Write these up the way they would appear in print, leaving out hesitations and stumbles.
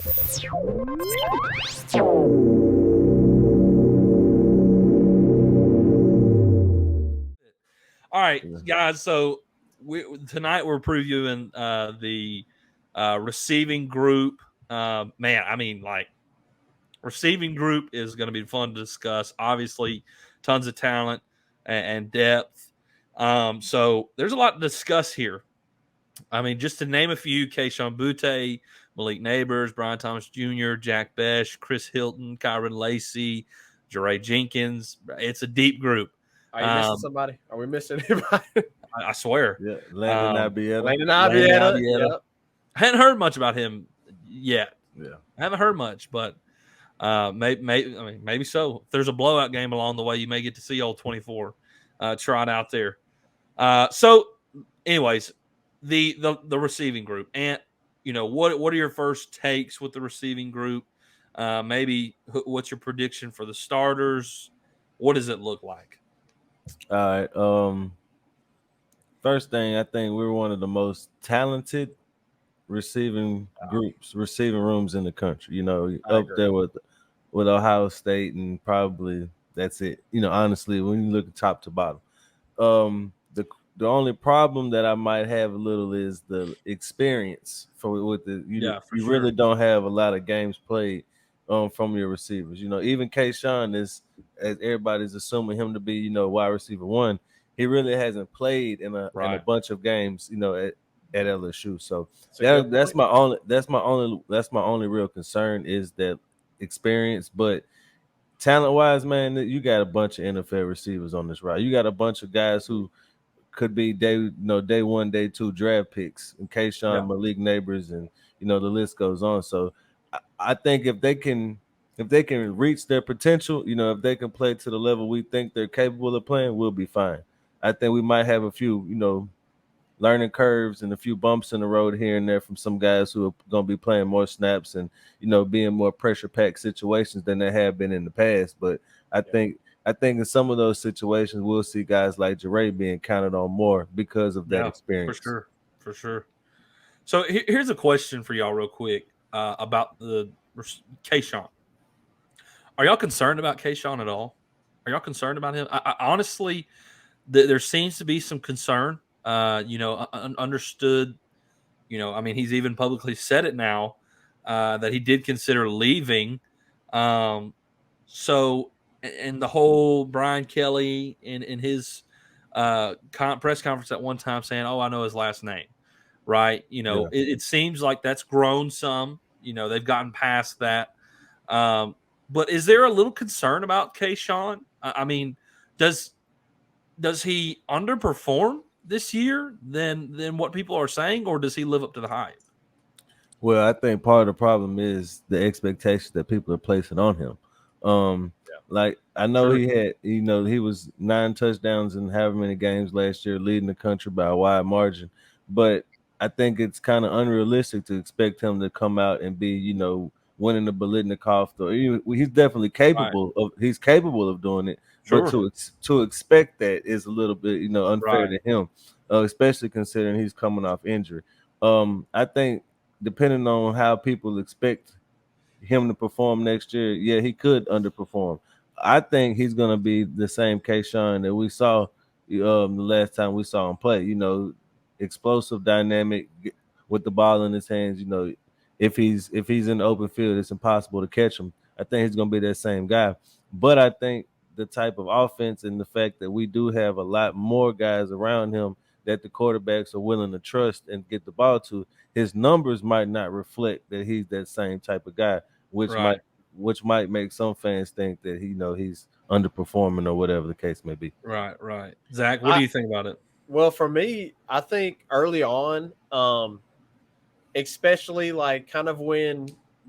All right, guys. So tonight we're previewing the receiving group. Man, I mean, like receiving group is going to be fun to discuss. Obviously, tons of talent and depth. So there's a lot to discuss here. I mean, just to name a few: Kayshon Boutte, Malik Neighbors, Brian Thomas Jr., Jack Besh, Chris Hilton, Kyron Lacey, Jeray Jenkins. It's a deep group. Are you missing somebody? Are we missing anybody? I swear. Yeah, Landon Abieta. Landon Abieta. Yep. I hadn't heard much about him yet. Yeah, I haven't heard much, but maybe so. If there's a blowout game along the way, you may get to see old 24 trot out there. So, anyways, the receiving group, and what are your first takes with the receiving group? Maybe what's your prediction for the starters? What does it look like? All right. First thing, I think we're one of the most talented receiving rooms in the country. Up there with Ohio State, and probably that's it. Honestly, when you look at top to bottom, the only problem that I might have a little is the experience you really don't have a lot of games played from your receivers. Even Kayshon is, as everybody's assuming him to be, wide receiver one. He really hasn't played in a bunch of games, at LSU. So that's my only real concern is that experience. But talent wise, man, you got a bunch of NFL receivers on this route. You got a bunch of guys who could be day one, day two draft picks, and Kayshon, Malik Neighbors, and the list goes on. So I think if they can reach their potential, if they can play to the level we think they're capable of playing, we'll be fine. I think we might have a few, learning curves and a few bumps in the road here and there from some guys who are going to be playing more snaps and, being more pressure-packed situations than they have been in the past. But I think in some of those situations, we'll see guys like Jeray being counted on more because of that experience. For sure. So here's a question for y'all real quick about the Kayshon. Are y'all concerned about Kayshon at all? Are y'all concerned about him? I honestly, there seems to be some concern. Understood. He's even publicly said it now that he did consider leaving. So, and the whole Brian Kelly in his press conference at one time saying, "Oh, I know his last name," right? It seems like that's grown some. They've gotten past that. But is there a little concern about Kayshon? I mean, does he underperform this year than what people are saying, or does he live up to the hype? Well, I think part of the problem is the expectations that people are placing on him. Like I know he had, he was 9 touchdowns in however many games last year, leading the country by a wide margin. But I think it's kind of unrealistic to expect him to come out and be, winning the Biletnikoff. He's definitely capable of. He's capable of doing it. Sure. But to expect that is a little bit, unfair to him, especially considering he's coming off injury. I think depending on how people expect him to perform next year, he could underperform. I think he's going to be the same Kayshon that we saw the last time we saw him play. Explosive, dynamic, with the ball in his hands. If he's in the open field, it's impossible to catch him. I think he's going to be that same guy. But I think the type of offense and the fact that we do have a lot more guys around him that the quarterbacks are willing to trust and get the ball to, his numbers might not reflect that he's that same type of guy, which might make some fans think that he's underperforming or whatever the case may be. Right. Zach, what do you think about it? Well, for me, I think early on, especially like kind of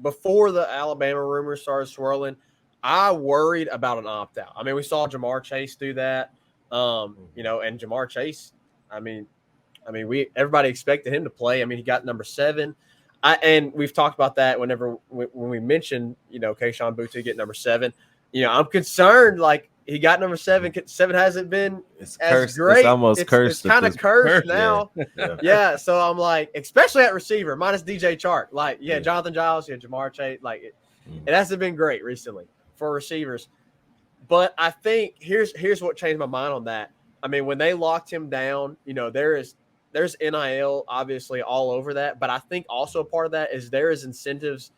before the Alabama rumors started swirling, I worried about an opt-out. I mean, we saw Ja'Marr Chase do that, and Ja'Marr Chase, everybody expected him to play. I mean, he got number 7. And we've talked about that when we mentioned, Kayshon Boutte get number 7. I'm concerned, like, he got number 7. 7 hasn't been It's as cursed. great. It's almost cursed. It's kind of cursed now. Yeah. Yeah. So I'm like, especially at receiver, minus DJ Chark. Like, Yeah. Jonathan Giles, Jamar Chase. Like, Mhm. it hasn't been great recently for receivers. But I think here's what changed my mind on that. I mean, when they locked him down, there's NIL obviously all over that. But I think also a part of that is there is incentives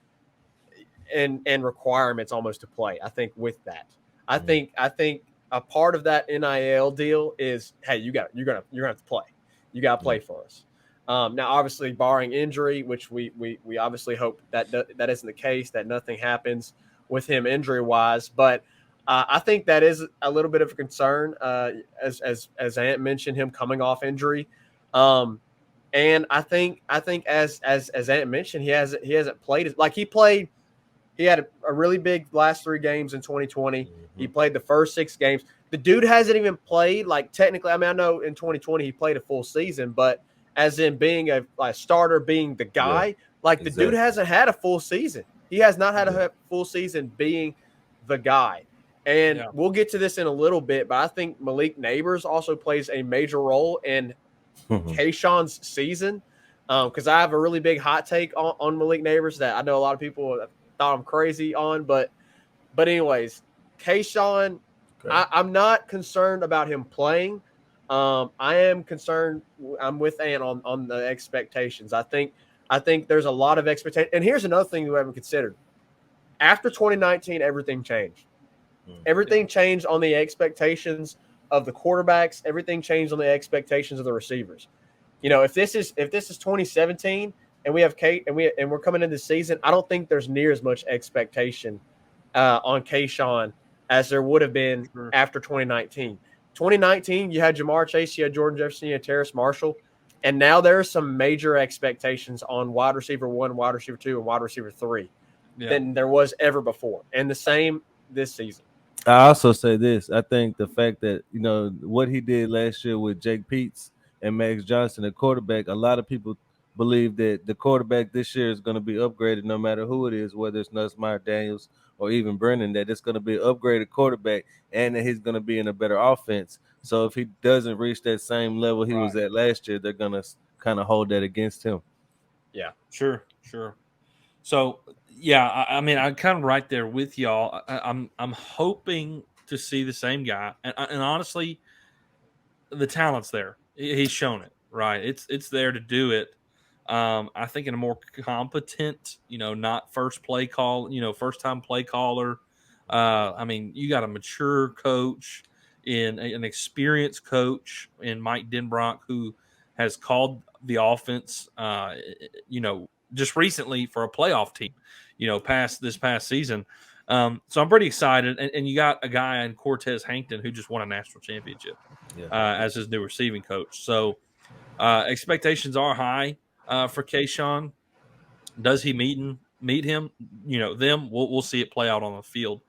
and requirements almost to play. I think with that, I think a part of that NIL deal is, hey, you're gonna have to play. You got to play for us. Now, obviously, barring injury, which we obviously hope that isn't the case, that nothing happens with him injury wise. But I think that is a little bit of a concern, as Ant mentioned, him coming off injury. And I think as Ant mentioned, he hasn't played like he played. He had a really big last 3 games in 2020. Mm-hmm. He played the first 6 games. The dude hasn't even played, like, technically. I mean, I know in 2020 he played a full season, but as in being a starter, being the guy, the dude hasn't had a full season. He has not had a full season being the guy. And we'll get to this in a little bit, but I think Malik Neighbors also plays a major role in Kayshawn's season, because I have a really big hot take on Malik Neighbors that I know a lot of people thought I'm crazy on, but anyways, Kayshawn, I'm not concerned about him playing. I am concerned. I'm with Ant on the expectations. I think there's a lot of expectation. And here's another thing we haven't considered. After 2019, everything changed. Everything changed on the expectations of the quarterbacks. Everything changed on the expectations of the receivers. If this is 2017. And we have Kate, and we're coming into the season, I don't think there's near as much expectation on Kayshawn as there would have been after 2019. 2019, you had Jamar Chase, you had Jordan Jefferson, you had Terrace Marshall, and now there are some major expectations on wide receiver 1, wide receiver 2, and wide receiver 3 than there was ever before, and the same this season. I also say this: I think the fact that what he did last year with Jake Peetz and Max Johnson, the quarterback, a lot of people believe that the quarterback this year is going to be upgraded no matter who it is, whether it's Nussmeier, Daniels, or even Brennan, that it's going to be an upgraded quarterback and that he's going to be in a better offense. So if he doesn't reach that same level he was at last year, they're going to kind of hold that against him. Yeah, sure. So, I mean, I'm kind of right there with y'all. I'm hoping to see the same guy. And honestly, the talent's there. He's shown it, right? It's there to do it. I think in a more competent, not first play call, first time play caller. I mean, you got a mature coach in an experienced coach in Mike Denbrock, who has called the offense, just recently for a playoff team, this past season. So I'm pretty excited. And you got a guy in Cortez Hankton who just won a national championship as his new receiving coach. So expectations are high for Kayshawn. Does he meet him? Them. We'll see it play out on the field.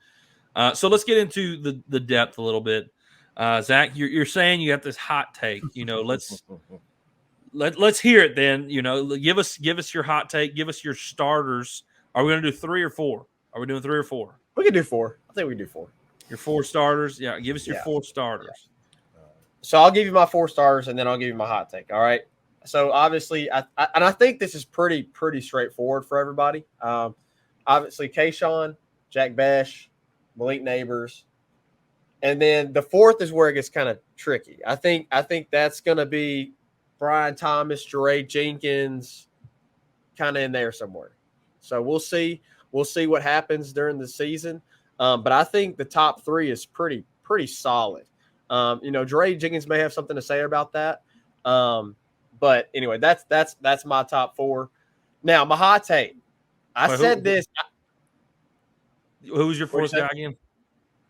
So let's get into the depth a little bit. Zach, you're saying you got this hot take. Let's hear it then. Give us your hot take. Give us your starters. Are we going to do 3 or 4? Are we doing 3 or 4? We can do 4. I think we can do 4. Your 4 starters. Yeah, give us your 4 starters. Yeah. So I'll give you my 4 starters, and then I'll give you my hot take. All right. So obviously, I think this is pretty straightforward for everybody. Obviously, Kayshawn, Jack Bech, Malik Neighbors, and then the 4th is where it gets kind of tricky. I think that's going to be Brian Thomas, Jaray Jenkins, kind of in there somewhere. So we'll see. We'll see what happens during the season. But I think the top 3 is pretty solid. Jaray Jenkins may have something to say about that. But anyway, that's my top 4. Now, my hot take. I said this. Who was your 4th guy again?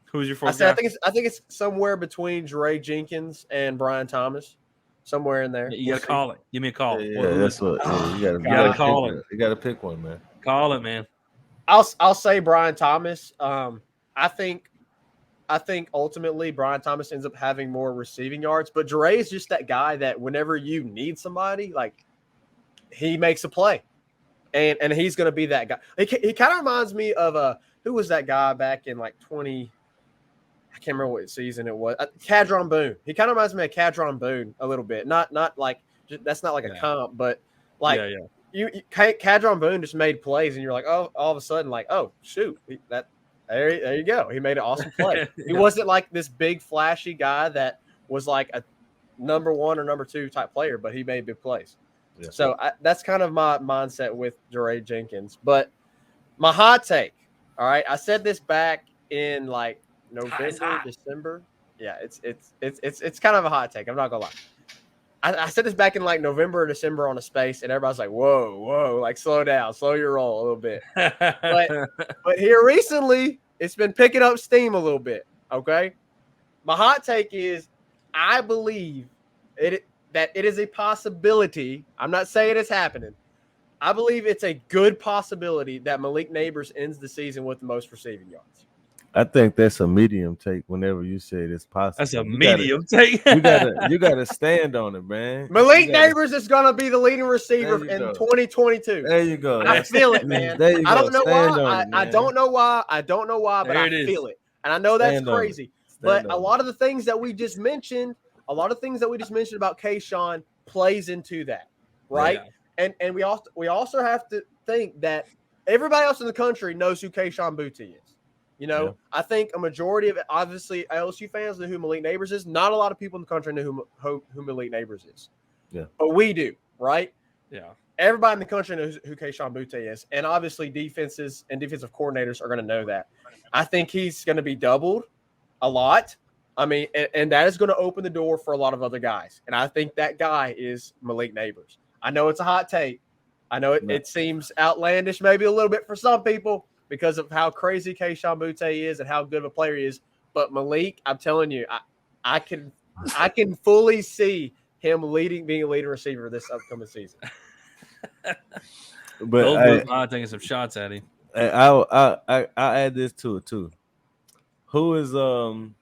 Who's your 4th guy? I think it's somewhere between Jaray Jenkins and Brian Thomas. Somewhere in there. You got to call it. Give me a call. Yeah, that's what. You got to call it. You got to pick one, man. Call it, man. I'll say Brian Thomas. I think ultimately Brian Thomas ends up having more receiving yards, but Jaray is just that guy that whenever you need somebody, like, he makes a play, and he's going to be that guy. He kind of reminds me of who was that guy back in like I can't remember what season it was. Cadron Boone. He kind of reminds me of Cadron Boone a little bit. Not like that's not like a comp, but like you Cadron Boone just made plays, and you're like, oh, all of a sudden, like, oh shoot, there you go. He made an awesome play. He wasn't like this big flashy guy that was like a number 1 or number 2 type player, but he made big plays. Yeah. So that's kind of my mindset with Jaray Jenkins. But my hot take, all right, I said this back in like November, December. Yeah, it's kind of a hot take. I'm not gonna lie. I said this back in like November or December on a space, and everybody's like, whoa, like slow down, slow your roll a little bit. but here recently, it's been picking up steam a little bit. Okay. My hot take is I believe that it is a possibility. I'm not saying it's happening. I believe it's a good possibility that Malik Nabers ends the season with the most receiving yards. I think that's a medium take whenever you say it's possible. That's a medium take. you gotta stand on it, man. Malik Nabers is gonna be the leading receiver in 2022. There you go. I feel it, man. I don't know why. I don't know why. I don't know why, but I feel it. And I know that's crazy. But a lot of the things that we just mentioned, about Kayshawn plays into that, right? Yeah. And we also have to think that everybody else in the country knows who Kayshon Boutte is. You know, yeah. I think a majority of it, obviously LSU fans know who Malik Nabers is. Not a lot of people in the country know who Malik Nabers is. Yeah. But we do, right? Yeah. Everybody in the country knows who Kayshon Boutte is. And obviously defenses and defensive coordinators are going to know that. I think he's going to be doubled a lot. I mean, and that is going to open the door for a lot of other guys. And I think that guy is Malik Nabers. I know it's a hot take. I know it seems outlandish maybe a little bit for some people because of how crazy Kayshon Boutte is and how good of a player he is. But Malik, I'm telling you, I can fully see him being a leading receiver this upcoming season. But I'm taking some shots at him. I'll add this to it too. Who is one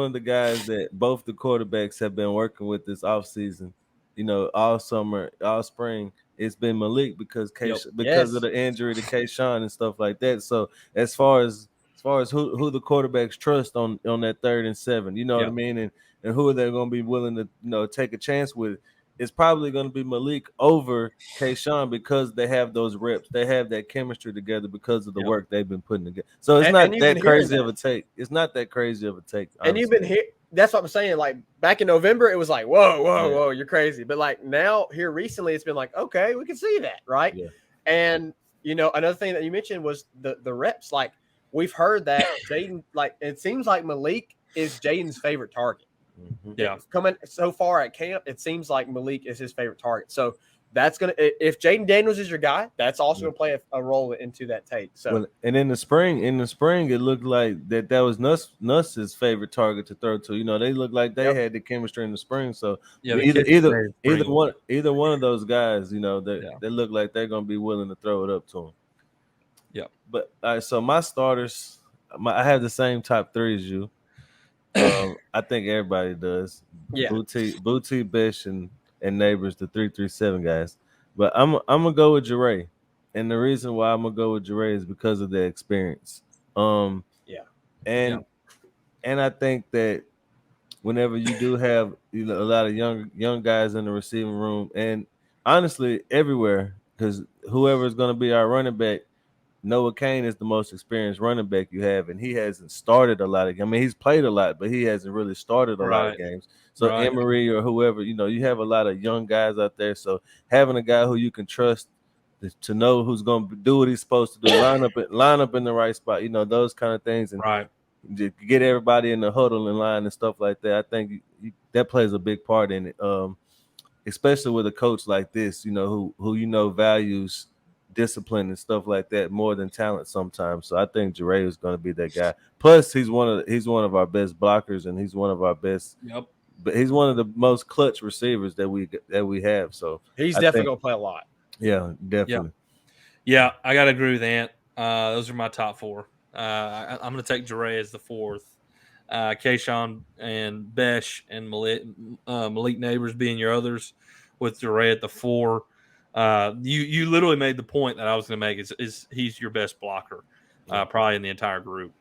of the guys that both the quarterbacks have been working with this offseason? You know, all summer, all spring. It's been Malik because of the injury to Kayshawn and stuff like that. So as far as who the quarterbacks trust on that 3rd and 7, you know what I mean, and who are they going to be willing to take a chance with? It's probably going to be Malik over Kayshawn because they have those reps. They have that chemistry together because of the work they've been putting together. So it's not that crazy of a take. It's not that crazy of a take. Honestly. And you've been here. That's what I'm saying. Like back in November, it was like, whoa, you're crazy. But like now here recently, it's been like, okay, we can see that. Right. Yeah. And, you know, another thing that you mentioned was the reps. Like we've heard that Jaden, like it seems like Malik is Jaden's favorite target. Mm-hmm. Yeah. Coming so far at camp, it seems like Malik is his favorite target. So that's going to, if Jaden Daniels is your guy, that's also going to play a role into that take. So, and in the spring, it looked like that was Nuss's favorite target to throw to. You know, they looked like they had the chemistry in the spring. So either one of those guys, you know, they look like they're going to be willing to throw it up to him. Yeah. But all right, so my starters, I have the same top 3 as you. I think everybody does. Yeah. Boutte, Bish, and Nabers, the 3-3-7 guys. But I'm gonna go with Jaray. And the reason why I'm gonna go with Jaray is because of the experience. And I think that whenever you do have a lot of young guys in the receiving room, and honestly everywhere, because whoever is gonna be our running back, Noah Cain is the most experienced running back you have, and he hasn't started a lot of games. I mean, he's played a lot, but he hasn't really started a lot of games. So Emery or whoever, you know, you have a lot of young guys out there. So having a guy who you can trust to know who's going to do what he's supposed to do, line up in the right spot, you know, those kind of things, and get everybody in the huddle in line and stuff like that. I think that plays a big part in it, especially with a coach like this, you know, who you know values discipline and stuff like that more than talent sometimes. So I think Jaray is going to be that guy. Plus, he's one of our best blockers, and he's one of our best. Yep. But he's one of the most clutch receivers that we have. So he's definitely going to play a lot. Yeah, definitely. Yeah, I got to agree with Ant. Those are my top 4. I'm going to take Jaray as the 4th. Kayshawn and Besh and Malik Nabers being your others, with Jaray at the 4. You literally made the point that I was going to make is he's your best blocker, probably in the entire group.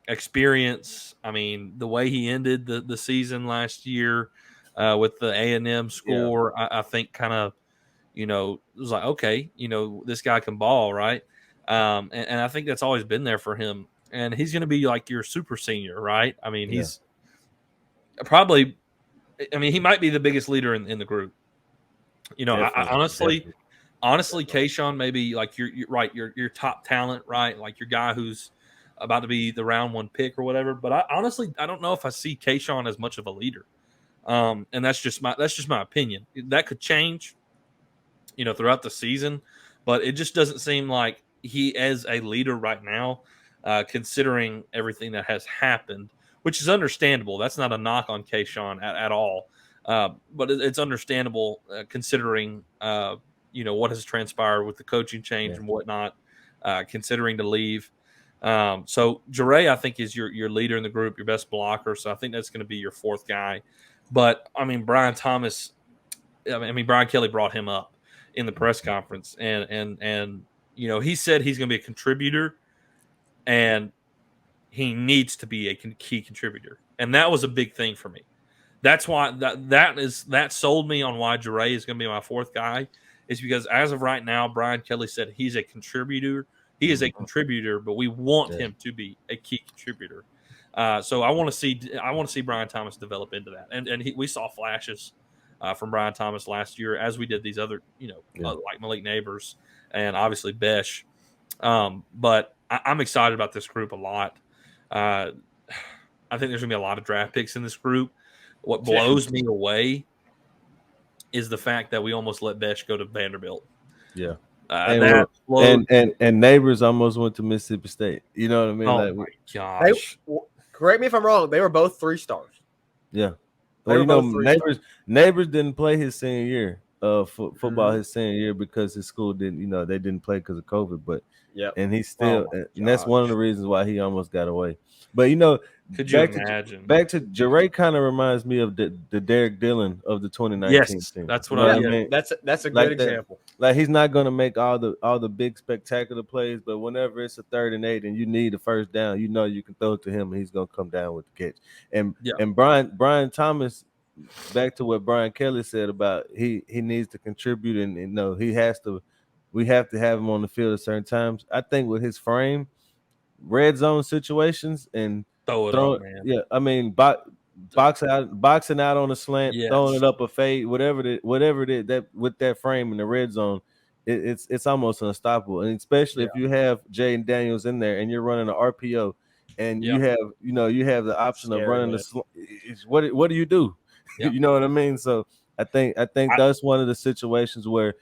experience. I mean, the way he ended the season last year with the A&M score, I think kind of, it was like, okay, this guy can ball, right? And I think that's always been there for him. And he's going to be like your super senior, right? I mean, he's probably, he might be the biggest leader in the group. I honestly, Kayshawn may be like you're right, your top talent, right? Like your guy who's about to be the round 1 pick or whatever. But I don't know if I see Kayshawn as much of a leader. And that's just my opinion. That could change, throughout the season, but it just doesn't seem like he is a leader right now, considering everything that has happened, which is understandable. That's not a knock on Kayshawn at all. But it's understandable considering, what has transpired with the coaching change and whatnot, considering to leave. So Jure, I think, is your leader in the group, your best blocker. So I think that's going to be your 4th guy. But Brian Thomas, Brian Kelly brought him up in the press conference, and he said he's going to be a contributor, and he needs to be a key contributor, and that was a big thing for me. That's why that sold me on why Jure is going to be my 4th guy, is because as of right now, Brian Kelly said he's a contributor. He is a contributor, but we want him to be a key contributor. So I want to see Brian Thomas develop into that, and we saw flashes from Brian Thomas last year, as we did these other, like Malik Neighbors and obviously Besh. But I'm excited about this group a lot. I think there's going to be a lot of draft picks in this group. What blows me away is the fact that we almost let Besh go to Vanderbilt. Yeah. And Neighbors almost went to Mississippi State. You know what I mean? Oh, my gosh. Correct me if I'm wrong. They were both 3 stars. Yeah. Well, Neighbors didn't play his senior year football his senior year because his school didn't, they didn't play because of COVID. But and he still, and that's one of the reasons why he almost got away. But could you imagine? Back to Jure kind of reminds me of the Derek Dillon of the 2019 team. That's what I mean. That's a good example. Like he's not going to make all the big spectacular plays, but whenever it's a 3rd and 8 and you need a first down, you can throw it to him and he's going to come down with the catch. And Brian Thomas, back to what Brian Kelly said about he needs to contribute and he has to. We have to have him on the field at certain times. I think with his frame, red zone situations and throwing, man. Yeah, boxing out on a slant, throwing it up a fade, whatever it is, that with that frame in the red zone, it's almost unstoppable. And especially if you have Jaden Daniels in there and you're running an RPO, and you have the option of running what do you do? You know what I mean? So I think that's one of the situations where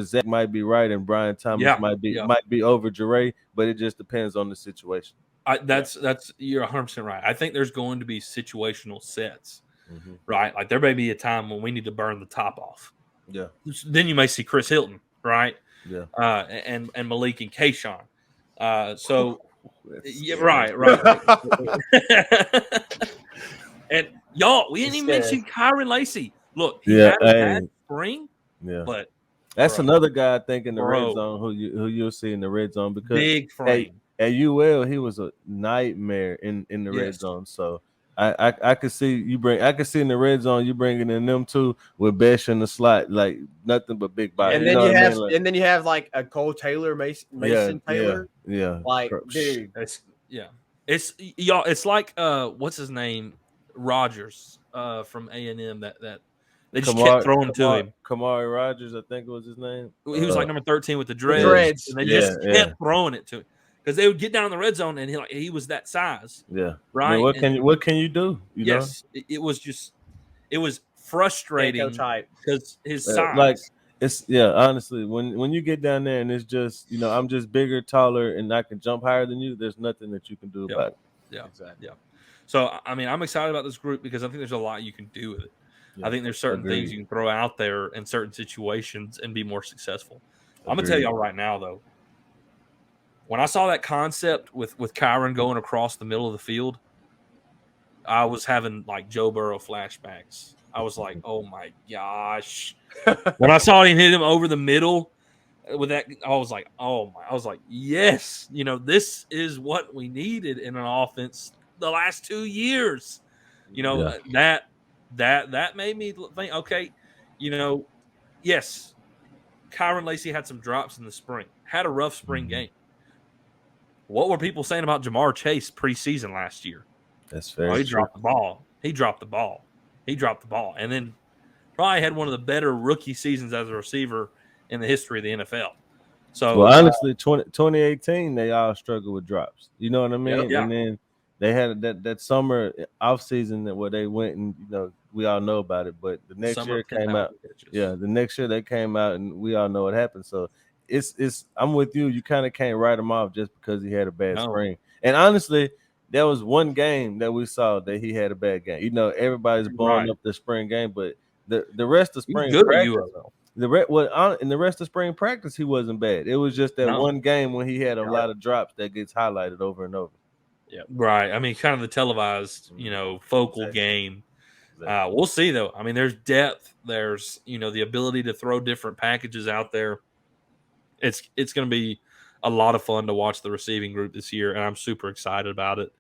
Zach might be right and Brian Thomas might be over Jure, but it just depends on the situation. That's you're 100% right. I think there's going to be situational sets, right? Like there may be a time when we need to burn the top off. Yeah. Then you may see Chris Hilton, right? Yeah. And Malik and Kayshawn. Right. And y'all, we didn't even mention Kyron Lacey. Look, he had a bad spring. Yeah. But that's another guy I think in the red zone who you'll see in the red zone because big frame. At UL, he was a nightmare in the red zone. So I could see I could see in the red zone you bringing in them two with Besh in the slot, like nothing but big body. And then you have like a Cole Taylor, Mason Taylor. Yeah. Like dude, it's y'all. It's like what's his name, Rogers from A&M that. They just kept throwing to him. Kamari Rogers, I think was his name. He was like number 13 with the dreads. And they just kept throwing it to him because they would get down in the red zone and he was that size. Yeah, right. I mean, what can you do? It was frustrating because his size. Like honestly, when you get down there and it's just I'm just bigger, taller, and I can jump higher than you. There's nothing that you can do about it. Yeah, exactly. Yeah. So I mean, I'm excited about this group because I think there's a lot you can do with it. I think there's certain things you can throw out there in certain situations and be more successful. I'm going to tell y'all right now, though, when I saw that concept with Kyron going across the middle of the field, I was having like Joe Burrow flashbacks. I was like, oh, my gosh. When I saw him hit him over the middle, with that, I was like, oh my, I was like, yes, you know, this is what we needed in an offense the last 2 years. You know, that made me think, okay, you know, yes, Kyron Lacy had some drops in the spring, had a rough spring game. What were people saying about Jamar Chase preseason last year? That's fair. He dropped the ball. He dropped the ball. He dropped the ball. And then probably had one of the better rookie seasons as a receiver in the history of the NFL. So, well, honestly, 2018, they all struggled with drops. You know what I mean? Yeah. And then they had that summer off season where they went and, you know, we all know about it. But the next year it came out. Yeah, the next year they came out and we all know what happened. So it's I'm with you. You kind of can't write him off just because he had a bad spring. And honestly, there was one game that we saw that he had a bad game. You know, everybody's blowing up the spring game, but the rest of spring practice, in the rest of spring practice, he wasn't bad. It was just that one game when he had a lot of drops that gets highlighted over and over. Yeah, right. I mean, kind of the televised, you know, focal game. We'll see though. I mean, there's depth. There's, you know, the ability to throw different packages out there. It's going to be a lot of fun to watch the receiving group this year, and I'm super excited about it.